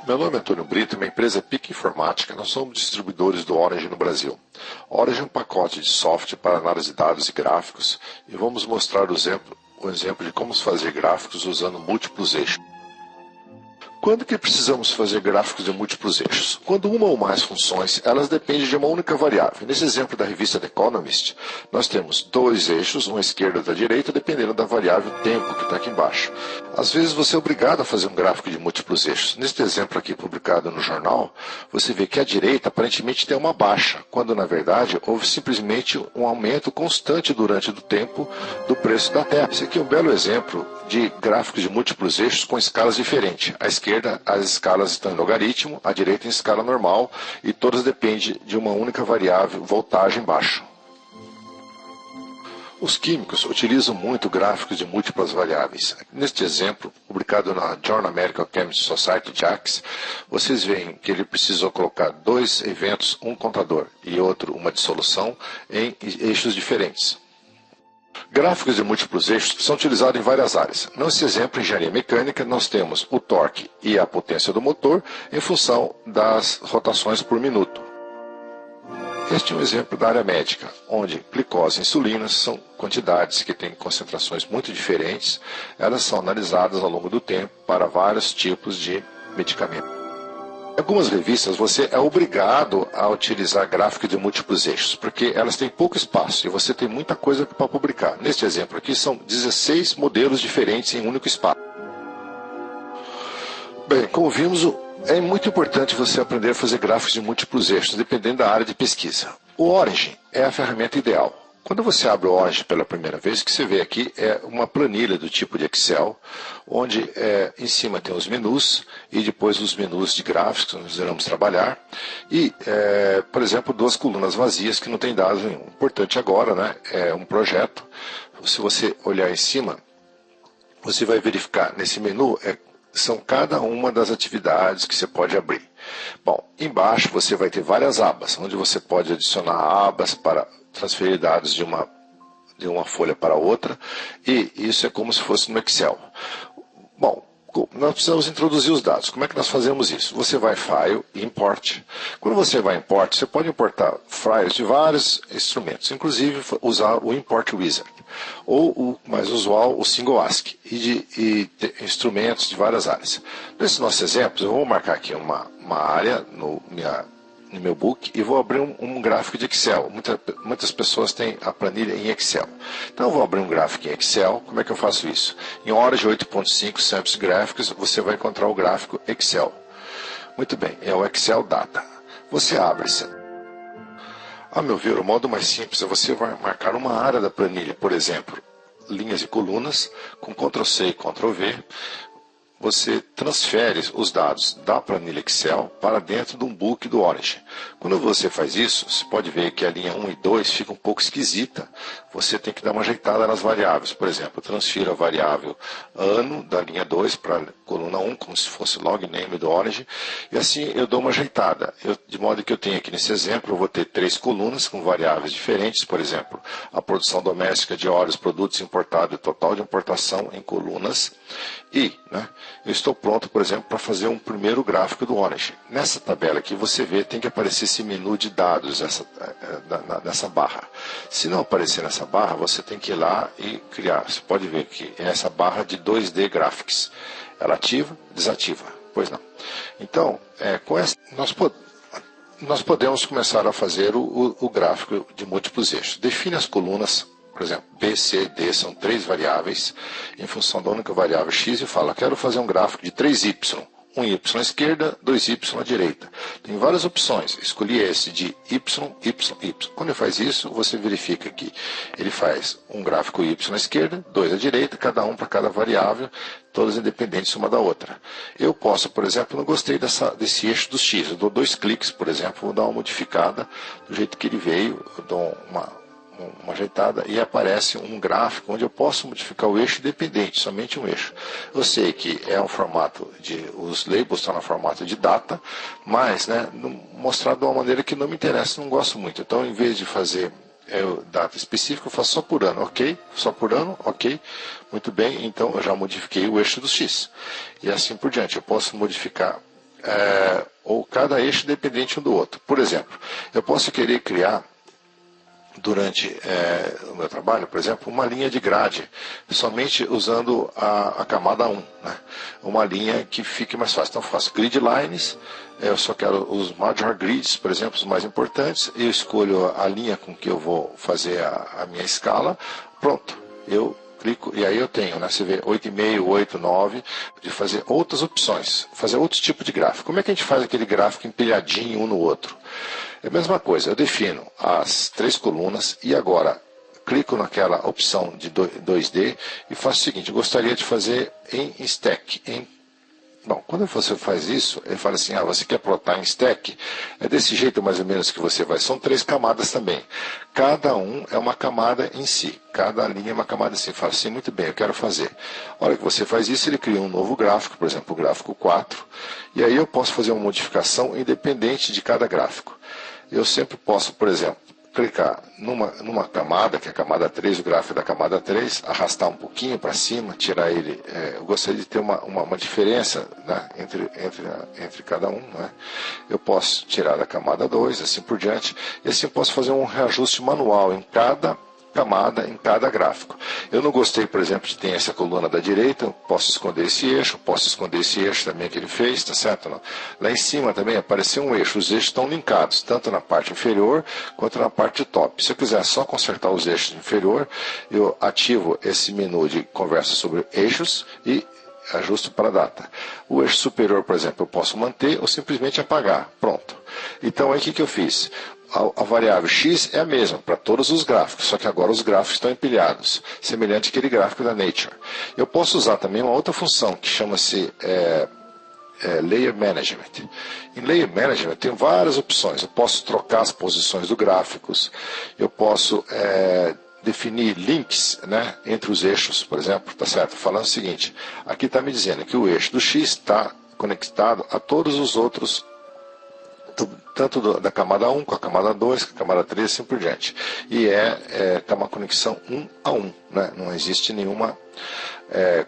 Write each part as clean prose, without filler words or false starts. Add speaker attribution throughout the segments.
Speaker 1: Meu nome é Antônio Brito, minha empresa é PIC Informática. Nós somos distribuidores do Orange no Brasil. Orange é um pacote de software para análise de dados e gráficos e vamos mostrar o exemplo de como fazer gráficos usando múltiplos eixos. Quando que precisamos fazer gráficos de múltiplos eixos? Quando uma ou mais funções, elas dependem de uma única variável. Nesse exemplo da revista The Economist, nós temos dois eixos, um à esquerda e outro à direita, dependendo da variável tempo, que está aqui embaixo. Às vezes você é obrigado a fazer um gráfico de múltiplos eixos. Neste exemplo aqui publicado no jornal, você vê que a direita aparentemente tem uma baixa, quando na verdade houve simplesmente um aumento constante durante o tempo do preço da terra. Esse aqui é um belo exemplo de gráficos de múltiplos eixos com escalas diferentes. À esquerda, as escalas estão em logaritmo, à direita em escala normal, e todas dependem de uma única variável, voltagem baixa. Os químicos utilizam muito gráficos de múltiplas variáveis. Neste exemplo, publicado na Journal American Chemistry Society, JACS, vocês veem que ele precisou colocar dois eventos, um contador e outro uma dissolução, em eixos diferentes. Gráficos de múltiplos eixos são utilizados em várias áreas. Nesse exemplo, em engenharia mecânica, nós temos o torque e a potência do motor em função das rotações por minuto. Este é um exemplo da área médica, onde glicose e insulina são quantidades que têm concentrações muito diferentes. Elas são analisadas ao longo do tempo para vários tipos de medicamentos. Em algumas revistas você é obrigado a utilizar gráficos de múltiplos eixos, porque elas têm pouco espaço e você tem muita coisa para publicar. Neste exemplo aqui são 16 modelos diferentes em um único espaço. Bem, como vimos, é muito importante você aprender a fazer gráficos de múltiplos eixos, dependendo da área de pesquisa. O Orange é a ferramenta ideal. Quando você abre o Orange pela primeira vez, o que você vê aqui é uma planilha do tipo de Excel, onde em cima tem os menus e depois os menus de gráficos, que nós iremos trabalhar. E, por exemplo, duas colunas vazias que não tem dados nenhum. O importante agora, né, é um projeto. Se você olhar em cima, você vai verificar nesse menu, são cada uma das atividades que você pode abrir. Bom, embaixo você vai ter várias abas, onde você pode adicionar abas para transferir dados de uma folha para outra, e isso é como se fosse no Excel. Bom, nós precisamos introduzir os dados. Como é que nós fazemos isso? Você vai em File, Import. Quando você vai em Import, você pode importar files de vários instrumentos, inclusive usar o Import Wizard, ou o mais usual, o Single ASCII, e instrumentos de várias áreas. Nesse nosso exemplo, eu vou marcar aqui uma área no meu book e vou abrir um gráfico de Excel. Muitas pessoas têm a planilha em Excel. Então eu vou abrir um gráfico em Excel. Como é que eu faço isso? Em Orange 8.5 Samples Graphics, você vai encontrar o gráfico Excel. Muito bem, é o Excel Data. Você abre esse. A meu ver, o modo mais simples é você vai marcar uma área da planilha, por exemplo, linhas e colunas, com Ctrl+C e Ctrl+V. Você transfere os dados da planilha Excel para dentro de um book do Orange. Quando você faz isso, você pode ver que a linha 1 e 2 fica um pouco esquisita. Você tem que dar uma ajeitada nas variáveis. Por exemplo, transfira a variável ano da linha 2 para a coluna 1, como se fosse o log name do Orange. E assim eu dou uma ajeitada. De modo que eu tenho aqui nesse exemplo, eu vou ter 3 colunas com variáveis diferentes. Por exemplo, a produção doméstica de óleos, produtos importados e total de importação em colunas. E, eu estou pronto, por exemplo, para fazer um primeiro gráfico do Orange. Nessa tabela aqui, você vê, tem que aparecer esse menu de dados nessa barra. Se não aparecer nessa barra, você tem que ir lá e criar. Você pode ver que é essa barra de 2D Graphics. Ela ativa, desativa. Pois não. Então, com essa, nós podemos começar a fazer o gráfico de múltiplos eixos. Define as colunas. Por exemplo, B, C, D são 3 variáveis em função da única variável x e fala, quero fazer um gráfico de 3y, um y à esquerda, 2y à direita. Tem várias opções, escolhi esse de y, y, y. Quando ele faz isso, você verifica que ele faz um gráfico y à esquerda, 2 à direita, cada um para cada variável, todas independentes uma da outra. Eu posso, por exemplo, não gostei desse eixo dos x, eu dou 2 cliques, por exemplo, vou dar uma modificada do jeito que ele veio, eu dou uma ajeitada e aparece um gráfico onde eu posso modificar o eixo independente, somente um eixo. Eu sei que é um formato os labels estão no formato de data, mas mostrado de uma maneira que não me interessa, não gosto muito. Então, em vez de fazer data específica, eu faço só por ano, ok? Só por ano, ok? Muito bem, então eu já modifiquei o eixo do x. E assim por diante, eu posso modificar ou cada eixo dependente um do outro. Por exemplo, eu posso querer criar, durante o meu trabalho, por exemplo, uma linha de grade, somente usando a camada 1, né? Uma linha que fique mais fácil. Então eu faço grid lines, eu só quero os major grids, por exemplo, os mais importantes, eu escolho a linha com que eu vou fazer a minha escala, pronto, eu clico, e aí eu tenho, né, você vê 8,5, 8, 9, de fazer outras opções, fazer outros tipos de gráfico. Como é que a gente faz aquele gráfico empilhadinho um no outro? É a mesma coisa, eu defino as 3 colunas e agora clico naquela opção de 2D e faço o seguinte, eu gostaria de fazer em stack. Bom, quando você faz isso, ele fala assim, você quer plotar em stack? É desse jeito mais ou menos que você vai. São 3 camadas também. Cada um é uma camada em si. Cada linha é uma camada em si. Fala assim, muito bem, eu quero fazer. A hora que você faz isso, ele cria um novo gráfico, por exemplo, o gráfico 4. E aí eu posso fazer uma modificação independente de cada gráfico. Eu sempre posso, por exemplo, clicar numa camada, que é a camada 3, o gráfico da camada 3, arrastar um pouquinho para cima, tirar ele. Eu gostaria de ter uma diferença, né, entre cada um. Né? Eu posso tirar da camada 2, assim por diante, e assim eu posso fazer um reajuste manual em cada camada, em cada gráfico. Eu não gostei, por exemplo, de ter essa coluna da direita, eu posso esconder esse eixo também que ele fez, tá certo? Não? Lá em cima também apareceu um eixo, os eixos estão linkados, tanto na parte inferior quanto na parte top. Se eu quiser só consertar os eixos inferior, eu ativo esse menu de conversa sobre eixos e ajusto para a data. O eixo superior, por exemplo, eu posso manter ou simplesmente apagar. Pronto. Então aí o que eu fiz? A variável x é a mesma para todos os gráficos, só que agora os gráficos estão empilhados, semelhante àquele gráfico da Nature. Eu posso usar também uma outra função que chama-se Layer Management. Em Layer Management tem várias opções. Eu posso trocar as posições dos gráficos, eu posso definir links, né, entre os eixos, por exemplo, tá certo? Falando o seguinte, aqui está me dizendo que o eixo do x está conectado a todos os outros, tanto da camada 1 com a camada 2, com a camada 3 e assim por diante. E tá uma conexão 1 a 1, né? Não existe nenhuma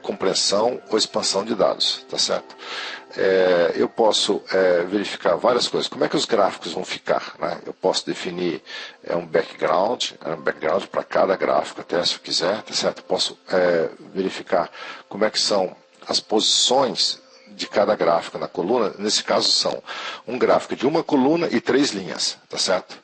Speaker 1: compressão ou expansão de dados, tá certo? Eu posso verificar várias coisas. Como é que os gráficos vão ficar? Né? Eu posso definir um background para cada gráfico, até se eu quiser, tá certo? Posso verificar como é que são as posições de cada gráfico na coluna. Nesse caso são um gráfico de uma coluna e 3 linhas, tá certo?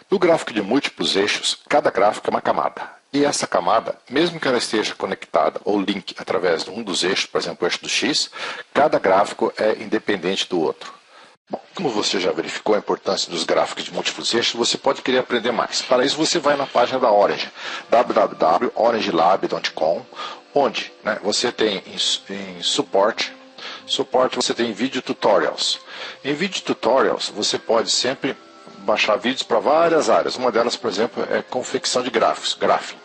Speaker 1: No gráfico de múltiplos eixos, cada gráfico é uma camada. E essa camada, mesmo que ela esteja conectada ou link através de um dos eixos, por exemplo, o eixo do X, cada gráfico é independente do outro. Bom, como você já verificou a importância dos gráficos de múltiplos eixos, você pode querer aprender mais. Para isso você vai na página da Orange, www.orangelab.com, onde, né, você tem em suporte você tem vídeo tutorials. Em vídeo tutorials você pode sempre baixar vídeos para várias áreas. Uma delas, por exemplo, é confecção de gráficos, graphing.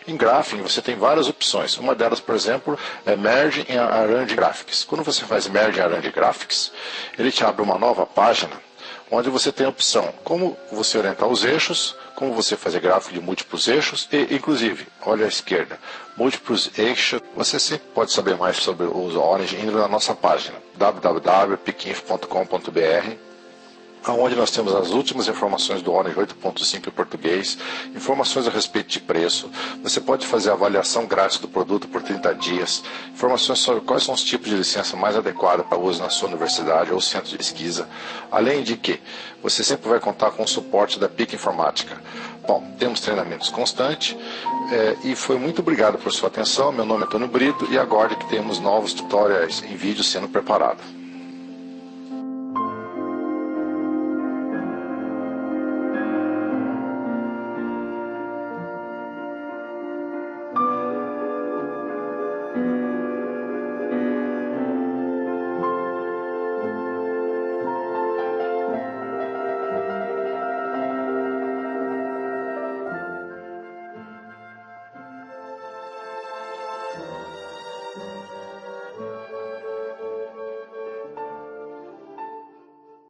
Speaker 1: Em graphing você tem várias opções. Uma delas, por exemplo, é Merge and Arrange Graphics. Quando você faz Merge and Arrange Graphics, ele te abre uma nova página onde você tem a opção como você orientar os eixos, como você fazer gráfico de múltiplos eixos e, inclusive, olha à esquerda, múltiplos eixos. Você sempre pode saber mais sobre os Orange indo na nossa página www.picinfo.com.br, onde nós temos as últimas informações do Orange 8.5 em português, informações a respeito de preço. Você pode fazer a avaliação grátis do produto por 30 dias, informações sobre quais são os tipos de licença mais adequados para uso na sua universidade ou centro de pesquisa. Além de que você sempre vai contar com o suporte da PIC Informática. Bom, temos treinamentos constantes e foi muito obrigado por sua atenção. Meu nome é Antônio Brito e aguarde que temos novos tutoriais em vídeo sendo preparados.